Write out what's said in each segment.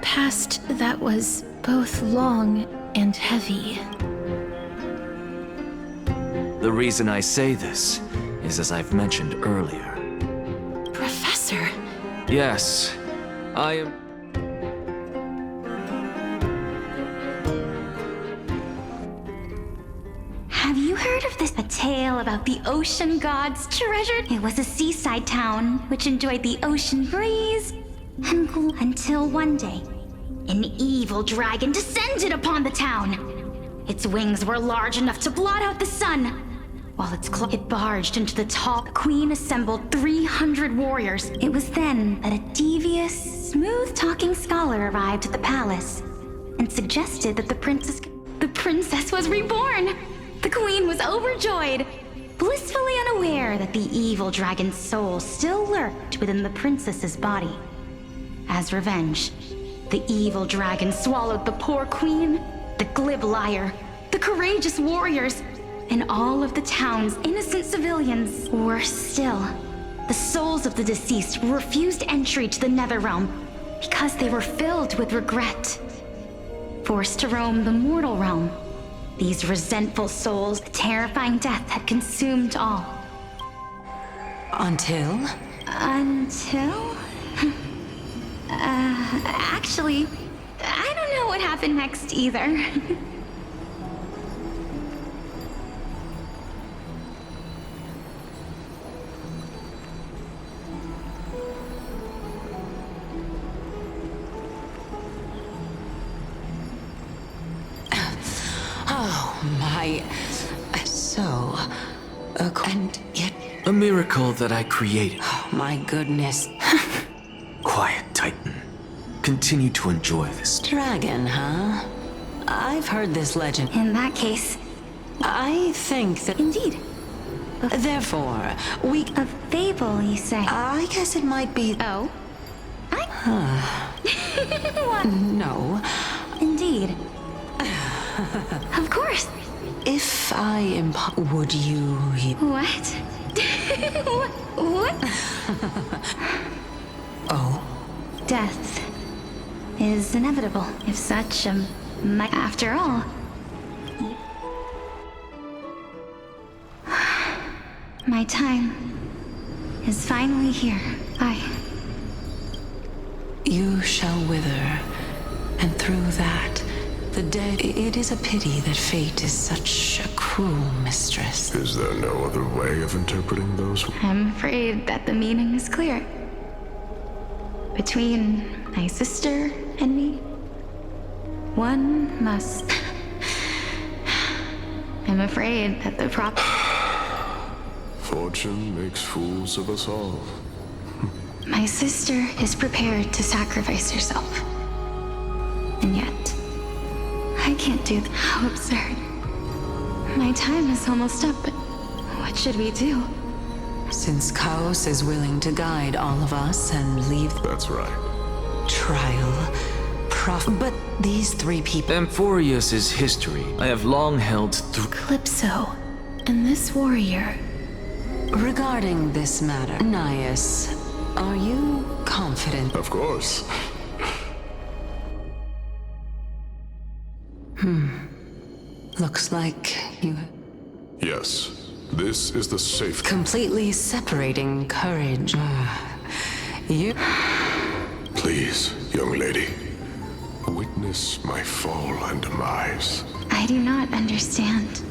past that was both long and heavy. The reason I say this is as I've mentioned earlier. Professor! Yes, I am... Have you heard of this? A tale about the ocean gods treasured? It was a seaside town which enjoyed the ocean breeze and cool until one day, an evil dragon descended upon the town. Its wings were large enough to blot out the sun. While it barged into the tall queen assembled 300 warriors. It was then that a devious, smooth-talking scholar arrived at the palace and suggested that the princess was reborn. The queen was overjoyed, blissfully unaware that the evil dragon's soul still lurked within the princess's body. As revenge, the evil dragon swallowed the poor queen, the glib liar, the courageous warriors, and all of the town's innocent civilians. Worse still, the souls of the deceased refused entry to the Netherrealm because they were filled with regret. Forced to roam the mortal realm, these resentful souls, a terrifying death had consumed all. Until? Actually, I don't know what happened next either. And yet... A miracle that I created. Oh, my goodness. Quiet, Titan. Continue to enjoy this. Dragon, huh? I've heard this legend. In that case... I think that... Indeed. Therefore, we... A fable, you say? I guess it might be... Oh? What? No. Indeed. Of course. If I would you... What? What? Oh? Death is inevitable. If such after all... My time is finally here. You shall wither, and through that, the dead... It is a pity that fate is such a cruel mistress. Is there no other way of interpreting those? I'm afraid that the meaning is clear. Between my sister and me, one must... I'm afraid that the Fortune makes fools of us all. My sister is prepared to sacrifice herself. And yet, I can't do that. How absurd. My time is almost up, but what should we do? Since Chaos is willing to guide all of us and leave... That's right. Trial, but these three people... Amphorius' history I have long held through... Calypso, and this warrior... Regarding this matter, Nias, are you confident? Of course. Looks like you... Yes, this is the safe... Completely separating courage. You... Please, young lady. Witness my fall and demise. I do not understand.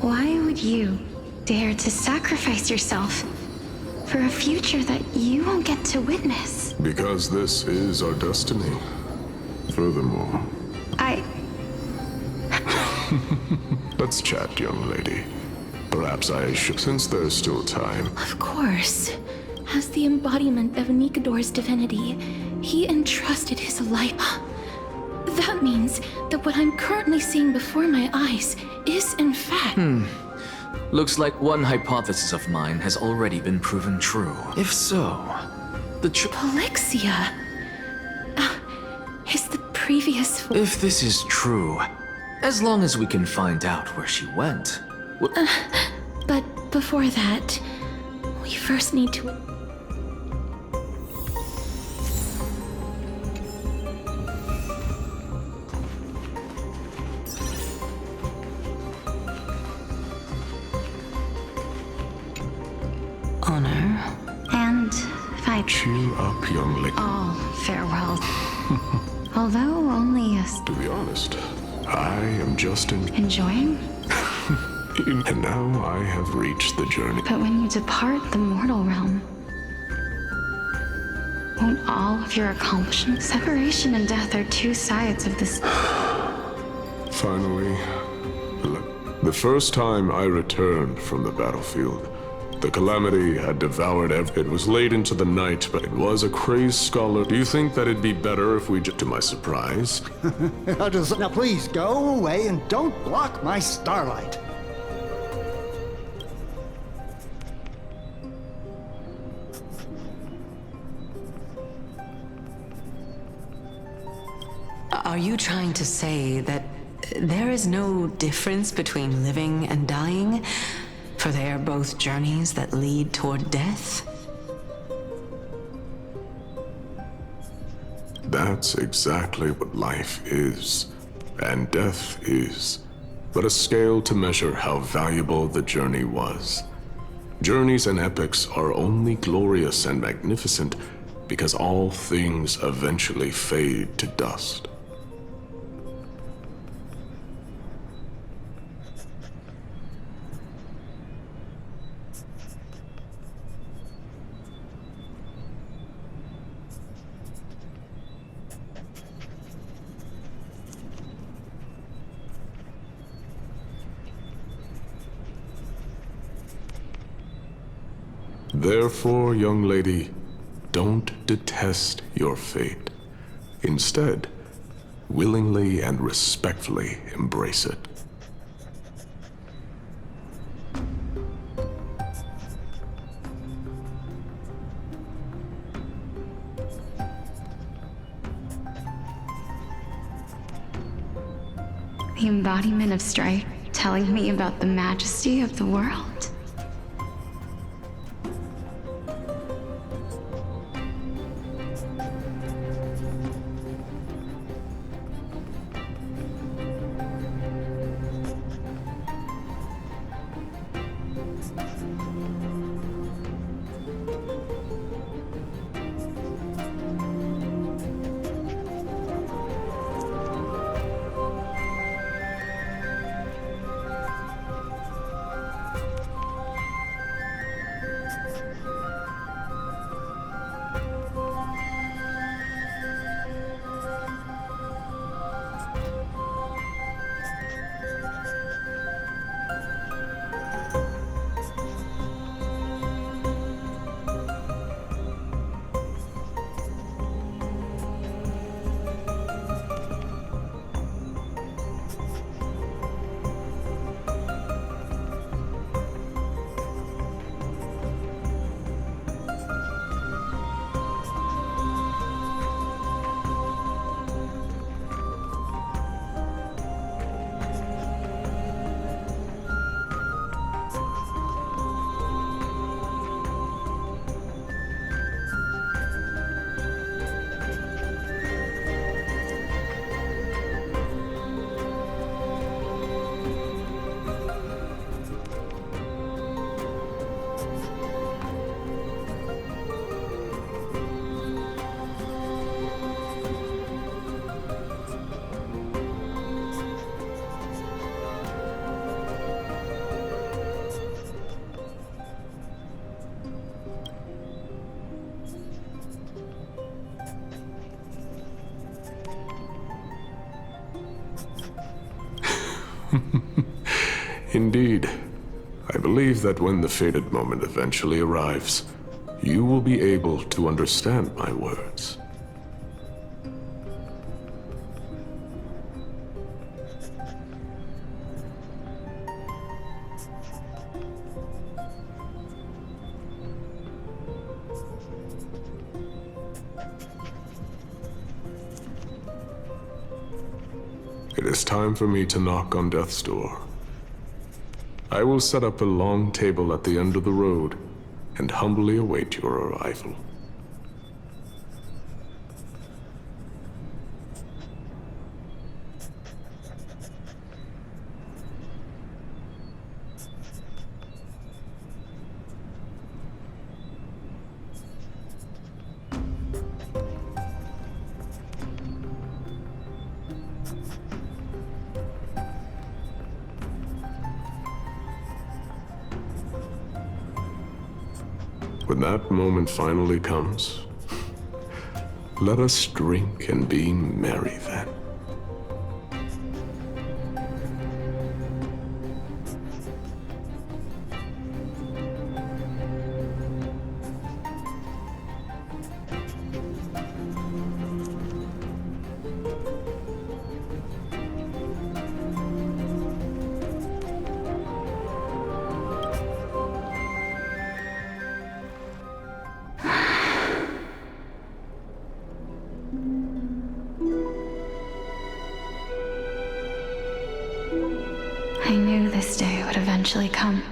Why would you dare to sacrifice yourself for a future that you won't get to witness? Because this is our destiny. Furthermore... Let's chat, young lady. Perhaps I should, since there's still time. Of course. As the embodiment of Nikador's divinity, he entrusted his life. That means that what I'm currently seeing before my eyes is in fact... Looks like one hypothesis of mine has already been proven true. If so, the Polixia! Is the previous... If this is true, as long as we can find out where she went... But before that, we first need to... honor. And if I Cheer up, young lady. all farewell. Although only a To be honest, I am just enjoying. and now I have reached the journey. But when you depart the mortal realm, won't all of your accomplishments? Separation and death are two sides of this. Finally, the first time I returned from the battlefield, the calamity had devoured It was late into the night, but it was a crazed scholar. Do you think that it'd be better if we to my surprise? Now please, go away and don't block my starlight. Are you trying to say that there is no difference between living and dying? For they are both journeys that lead toward death? That's exactly what life is, and death is, but a scale to measure how valuable the journey was. Journeys and epics are only glorious and magnificent because all things eventually fade to dust. Therefore, young lady, don't detest your fate. Instead, willingly and respectfully embrace it. The embodiment of strife, telling me about the majesty of the world. Indeed. I believe that when the fated moment eventually arrives, you will be able to understand my words. It is time for me to knock on death's door. I will set up a long table at the end of the road and humbly await your arrival. When that moment finally comes, let us drink and be merry then. I knew this day would eventually come.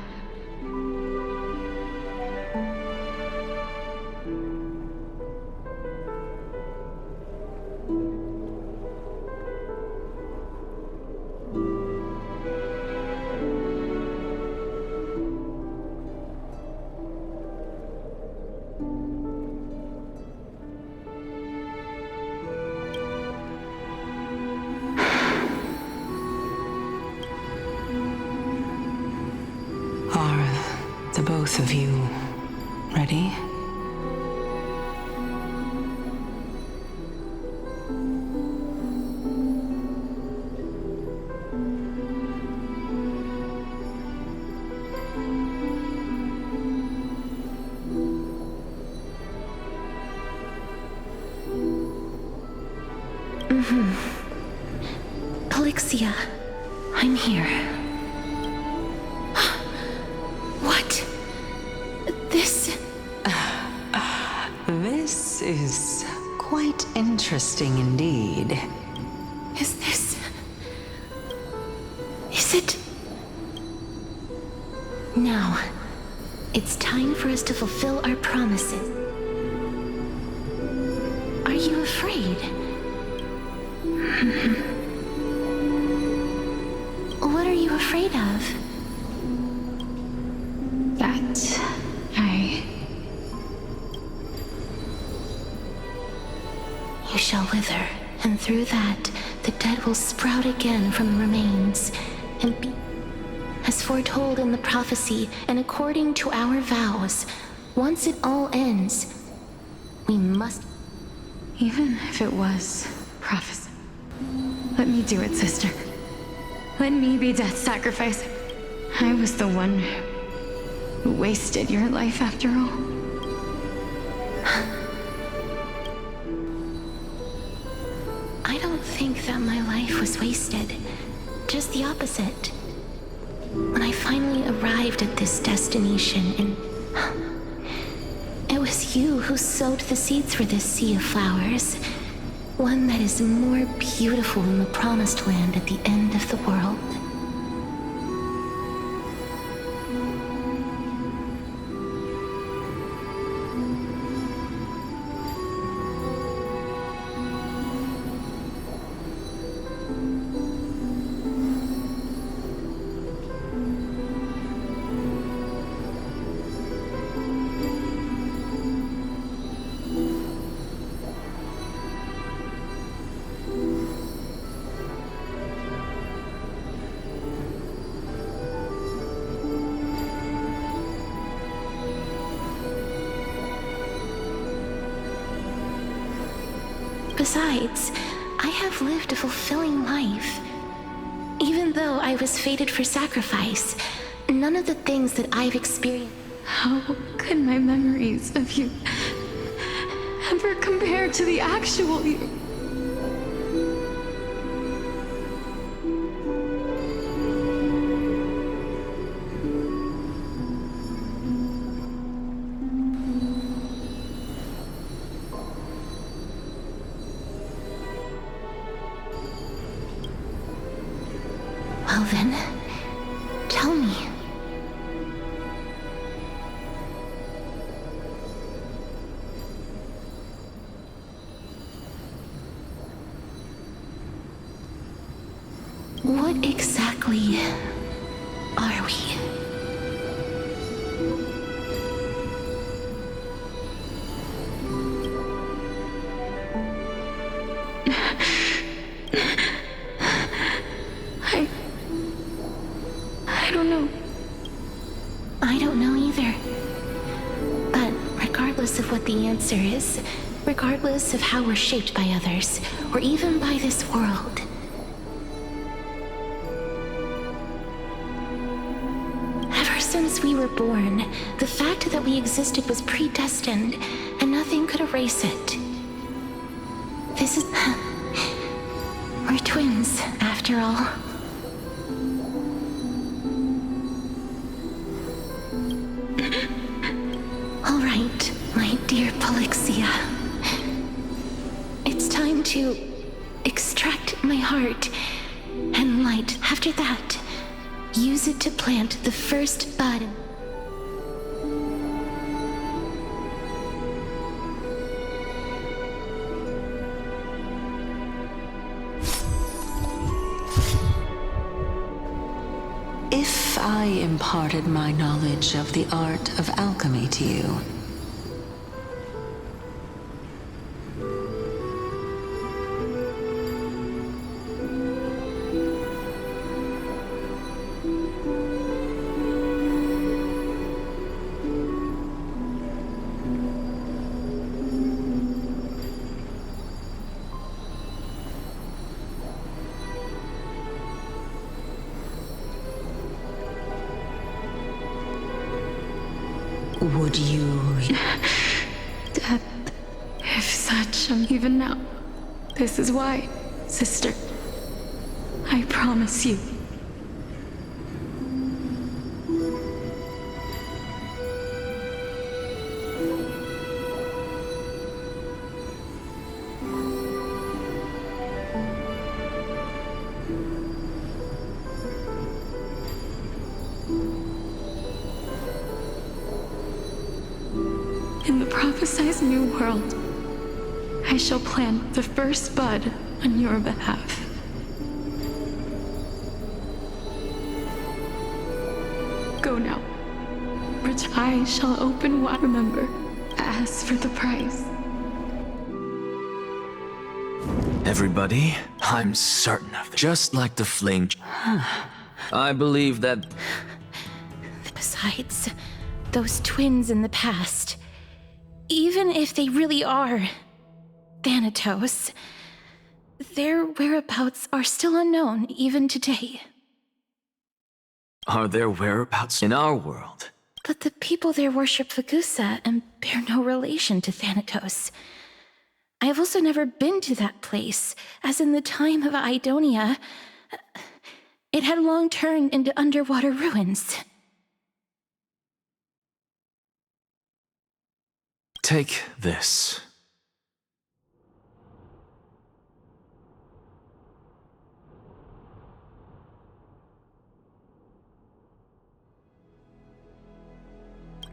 Are the both of you ready? Polixia, I'm here. What? This... This is quite interesting indeed. Is this... Is it... Now, it's time for us to fulfill our promises. Are you afraid? What are you afraid of? That You shall wither, and through that, the dead will sprout again from the remains, and be... As foretold in the prophecy, and according to our vows, once it all ends, we must... Even if it was prophecy. Let me do it, sister. Let me be death's sacrifice. I was the one who wasted your life after all. I don't think that my life was wasted. Just the opposite. When I finally arrived at this destination, and it was you who sowed the seeds for this sea of flowers. One that is more beautiful than the promised land at the end of the world. Besides, I have lived a fulfilling life. Even though I was fated for sacrifice, none of the things that I've experienced... How could my memories of you ever compare to the actual you? Well then, tell me. What exactly are we? I don't know. I don't know either. But regardless of what the answer is, regardless of how we're shaped by others, or even by this world. Ever since we were born, the fact that we existed was predestined, and nothing could erase it. This is... We're twins, after all. All right, my dear Polixia. It's time to extract my heart and light. After that, use it to plant the first bud. If I imparted my knowledge of the art of alchemy to you, would you... Death, if such, even now. This is why, sister. I promise you. In the prophesized new world, I shall plant the first bud on your behalf. Go now, which I shall open wide. Remember, as for the price. Everybody, I'm certain of this. Just like the flame. I believe that... Besides, those twins in the past, even if they really are Thanatos, their whereabouts are still unknown even today. Are there whereabouts in our world? But the people there worship Vagusa and bear no relation to Thanatos. I have also never been to that place, as in the time of Idonia, it had long turned into underwater ruins. Take this.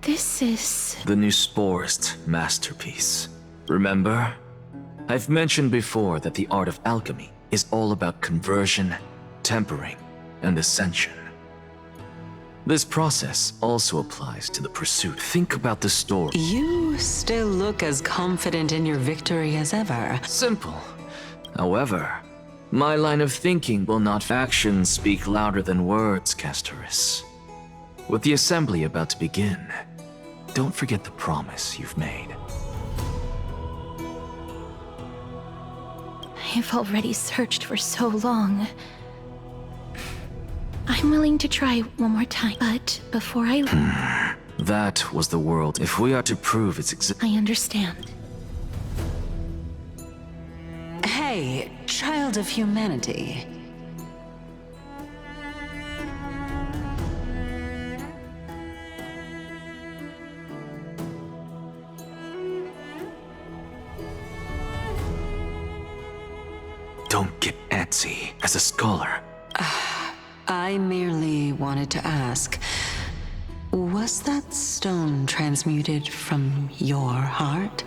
This is... The new Sporist masterpiece. Remember? I've mentioned before that the art of alchemy is all about conversion, tempering, and ascension. This process also applies to the pursuit. Think about the story. you still look as confident in your victory as ever. Simple. However, my line of thinking will not actions speak louder than words, Castoris. With the assembly about to begin, don't forget the promise you've made. I've already searched for so long. I'm willing to try one more time, but before I leave... That was the world. If we are to prove its existence... I understand. Hey, child of humanity. Don't get antsy. As a scholar, I merely wanted to ask, was that stone transmuted from your heart?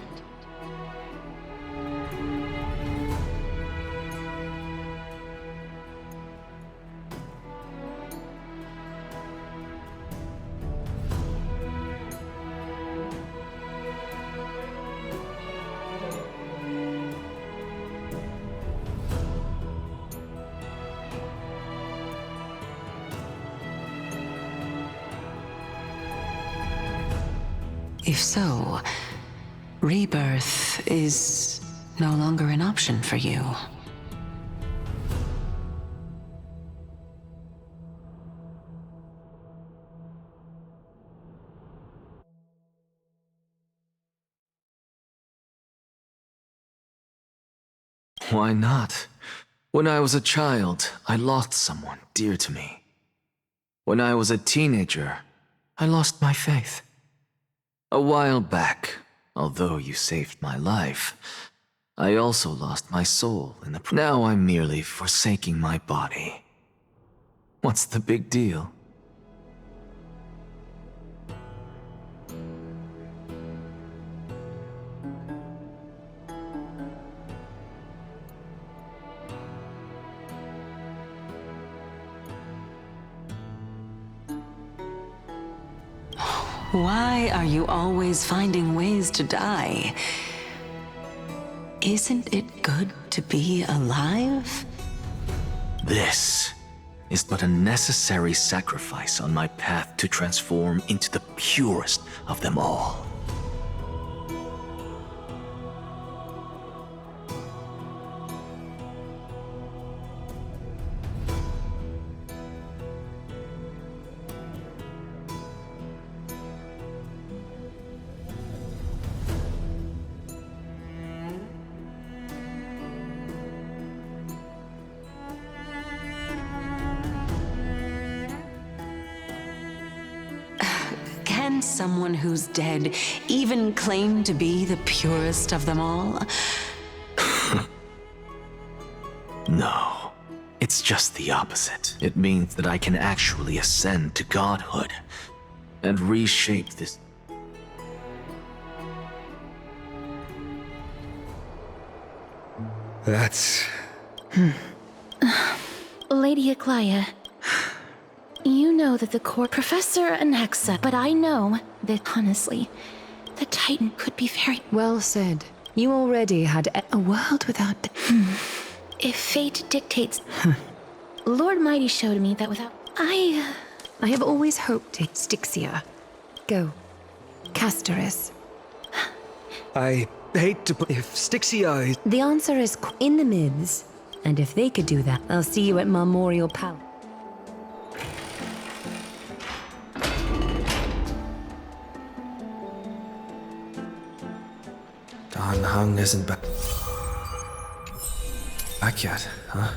If so, rebirth is no longer an option for you. Why not? When I was a child, I lost someone dear to me. When I was a teenager, I lost my faith. A while back, although you saved my life, I also lost my soul in the Now I'm merely forsaking my body. What's the big deal? Why are you always finding ways to die? Isn't it good to be alive? This is but a necessary sacrifice on my path to transform into the purest of them all. Can someone who's dead even claim to be the purest of them all? No, it's just the opposite. It means that I can actually ascend to godhood and reshape this. That's... Lady Aglaya, you know that the core Professor Anaxa, but I know that honestly, the Titan could be very... Well said. You already had a world without... If fate dictates... Lord Mighty showed me that without... I have always hoped to Styxia. Go. Castoris. I hate to put... If Styxia is... The answer is in the myths. And if they could do that, I'll see you at Marmorial Palace. Don Hung isn't back yet, huh?